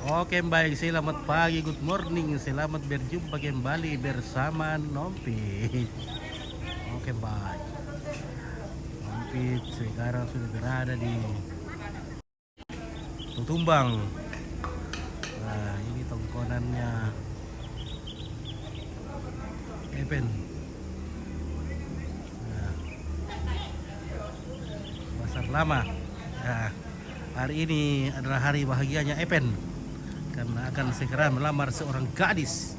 Oke baik, selamat pagi, good morning. Selamat berjumpa kembali bersama Nompit. Oke baik, Nompit sekarang sudah berada di Tutumbang. Nah ini tongkonannya Epen. Nah, pasar lama. Nah, hari ini adalah hari bahagianya Epen karena akan segera melamar seorang gadis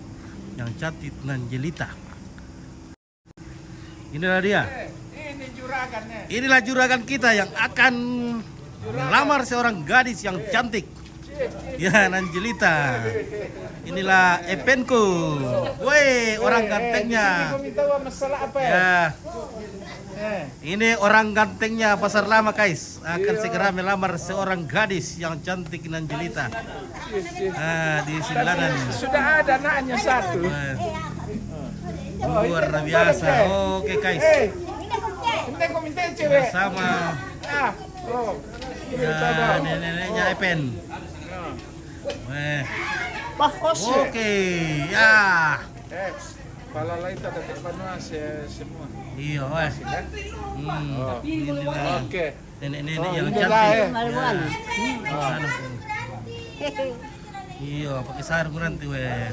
yang cantik dan jelita. Inilah dia. Inilah juragan kita yang akan melamar seorang gadis yang cantik. Ya, nan jelita. Inilah Epenku. Woi, orang gantengnya. Ya. Ini orang gantengnya pasar lama guys, akan segera melamar seorang gadis yang cantik dan jelita. Nah, di Siladan. Sudah ada anaknya satu. Luar biasa. Oke guys. Bersama nenek-neneknya Epen. Oke, ya. Kepala lain tak ada panua semua. Iya, inilah Oke. nenek-nenek yang cantik. Ya. Iya, pakai sarung nanti weh.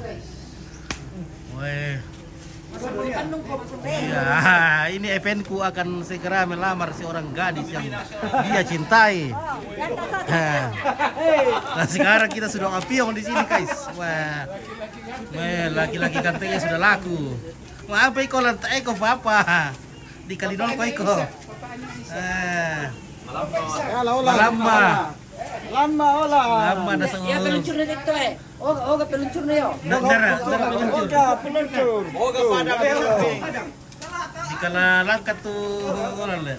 Iya, ini Epenku akan segera melamar seorang gadis yang dia cintai. Nah, sekarang kita sudah apiong di sini, guys. Wah, laki-laki gantengnya sudah laku. Wah, apa iko lantai iko apa? Di Kalidol ko iko. Lama na sa Ya peluncur na dito eh. Oga peluncur na yo. Dara peluncur. Oga pada peluncur. Di kala langka tuh orang le.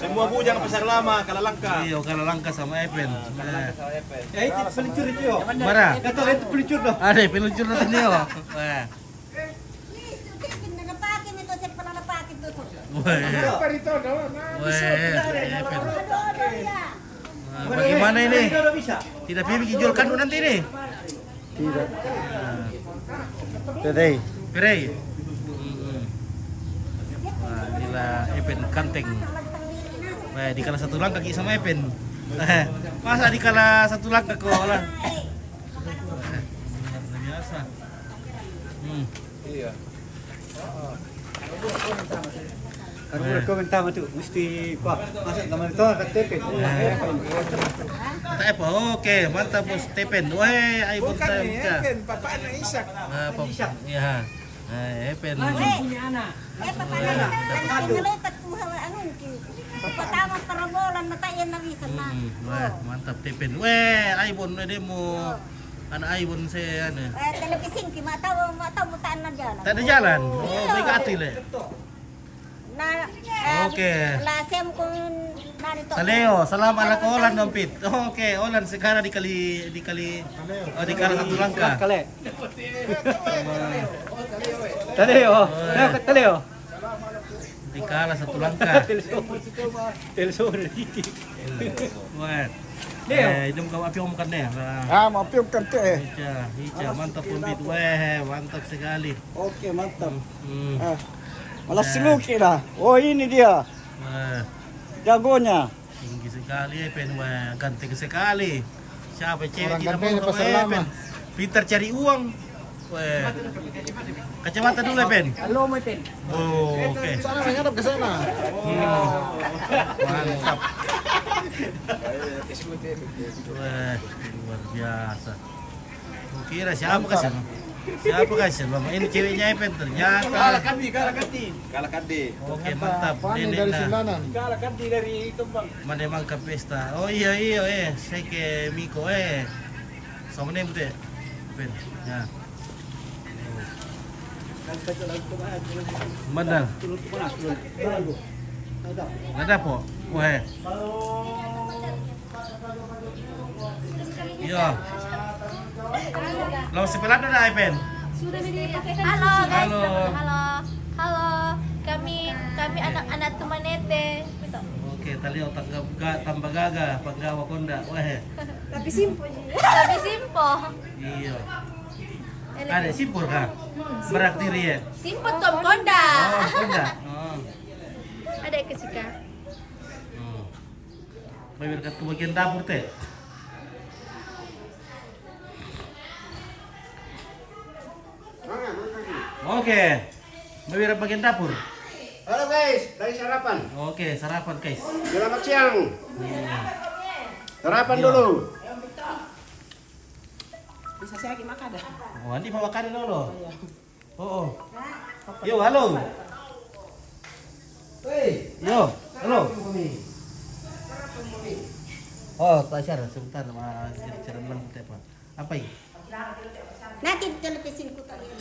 Semua bujang pasar lama Kalalangka. Iya, kala langka sama Epen. Ya itu peluncur itu yo. Mana? Kata itu peluncur dah. Ada peluncur na niyo. Wah. Nah, bagaimana ini? Tidak pilih jual kandung nanti ini? Tidak. Today. Pirai. Wah, inilah Epen kanteng. Wah, dikala satu langkah ki sama Epen. Masa dikala satu langkah kok lah. Luar biasa. Iya. Kalau udah komentar tu mesti masuk nama itu kat TP. Tak apa, oke, mantap bos Tepen. Wah, ayo bos kita. Papa anak Isak. Ya, Epen. Punya anak. Wah, mantap Tepen. Wah, ayo bos demo. Anak ayo bos saya ane. Televisi kita tahu mo taan na jalan. Tak ada jalan. Oh, baik hati le. Oke. Lasem kung narito. Taleo, salam ala ko Olan Nompit. Oke, Olan sekarang dikali satu langkah. Kale. Taleo. Taleo. Dikala satu langkah. Telson dikit. Wah. Hidung kau api makan deh. Mau piung kante. Hica, mantap Nompit. Wah, mantap sekali. Oke, mantap. Malah seluki dah. Oh ini dia. Wah, Jagonya. tinggi sekali Epen. Wah, ganteng sekali. Siapa cewek Orang tidak ganteng mau pasar sama lama. Epen? Pintar cari uang. Wah. Kacamata dulu Epen. Halo mo pen. Oh, oke. Sana menghadap ke sana. Mantap. Wah, luar biasa. Kira siapa kasih? Siapa kasih? Mama ini ceweknya Epen ternyata. Kalah kandi. Oke, mantap. Nenek dari nah. Silanan. Kalah kan dari Tumbang. Mana emang ke pesta? Oh iya saya ke Miko sama nih bude. Ben, ya. Mana? Ada po? Wah. Iya. Lalu sebelah ada Epen. Sudah dipakai. Halo guys. Halo. Halo. Halo. Kami anak-anak Tumanete. Oke, tali otak tambah gagah, panggawa konda. Wah. Tapi simpo sih. Tapi simpo. Iya. Ada simpul kah? Berak diri ya? Simpo Tom Konda. Oh, konda. Oh. Ada kesika. Oh. Baik ke bagian dapur teh. Oke. Baik bagian dapur. Halo guys, lagi sarapan. Oke, sarapan guys. Selamat siang. Sarapan Iya. dulu. Bisa saya lagi makan dah. Oh, ini bawa kanin dulu. Oh. Yo, halo. Yo, halo. Oh, Pak Syar, sebentar Mas Cerman apa? Apa ini? Nanti televisi ku tadi.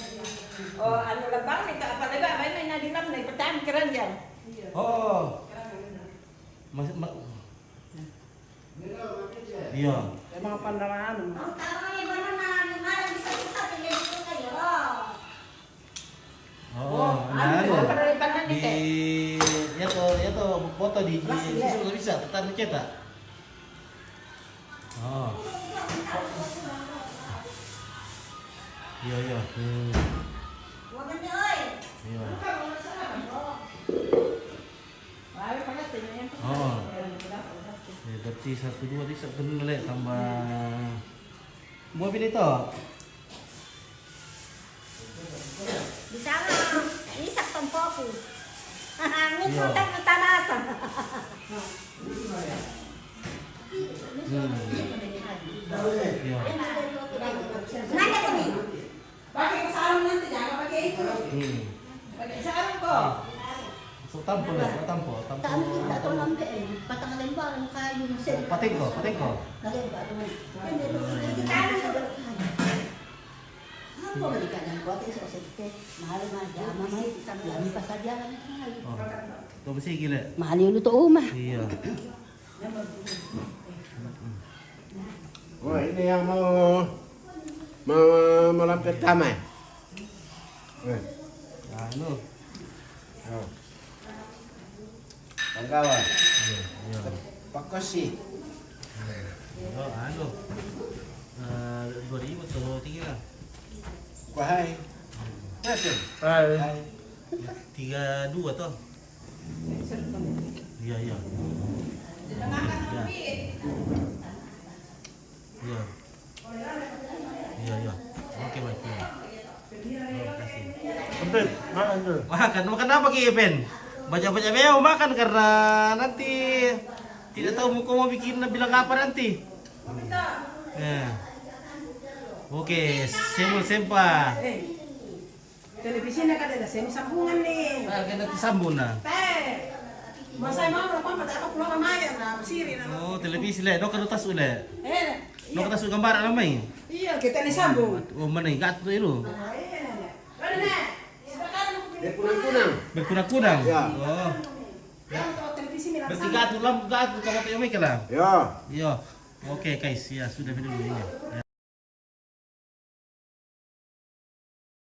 Oh, anu labang nih tak apa lagi, main na dinam nih, pertama keren ya. Oh. Mas, iya. Emang pandangan. Taruhnya mana di mana bisa kita pilih itu kayak Oh, anu, nah, pada depan di nih teh. ya tuh foto di bisa tetap dicetak. Oh. Iya, iya. Iya. Oh. Ya, berarti 1, 2 bisa kenal tambah mobil itu. di sana isak tempoku. Ini protek tanatan. Iya. Mana ini? Pakai sarung nanti jangan pakai itu. Pakai sarung kok. So tampo na, tampo. Tamu kita to lambe patang lembaran kayu sen. Pating ko. Apa mereka yang buat itu sosete mahal aja mamai kita belum pas aja kan. Oh. To besi gila. Mahal itu tuh rumah. Iya. Oh, ini yang mau malam pertama. Anu. Oh. Panggawa. Iya. Pak Kosi. Oh, anu. 2000 tuh tinggal. Wahai. Masuk. Hai. 32 toh. Iya, iya. Iya. Iya, iya. Oke, baik. Ya. Terima kasih. Penting, makan tuh. Makan apa Ki Epen? Baca-baca mau makan karena nanti tidak tahu mau bikin bilang apa nanti. Ya. Oke, semul sempa. Televisi nak ada semi sambungan nih. Nah, kena disambung nah. Teh. Masa mau berapa pada apa pulang maya na siri na. Oh, televisi le, no kanu tas ule. No Iya. tas gambar namai. Iya, kita nih sambung. Oh, mana gat tu itu? Ada nih. Sekarang Dia kunang-kunang. Berkunang-kunang. Ya. Oh. yang televisi milang Berarti gat lam gat kamu tu yang mai kala. Ya. Iya. Oke, guys. Ya, sudah dulu ini. Ya.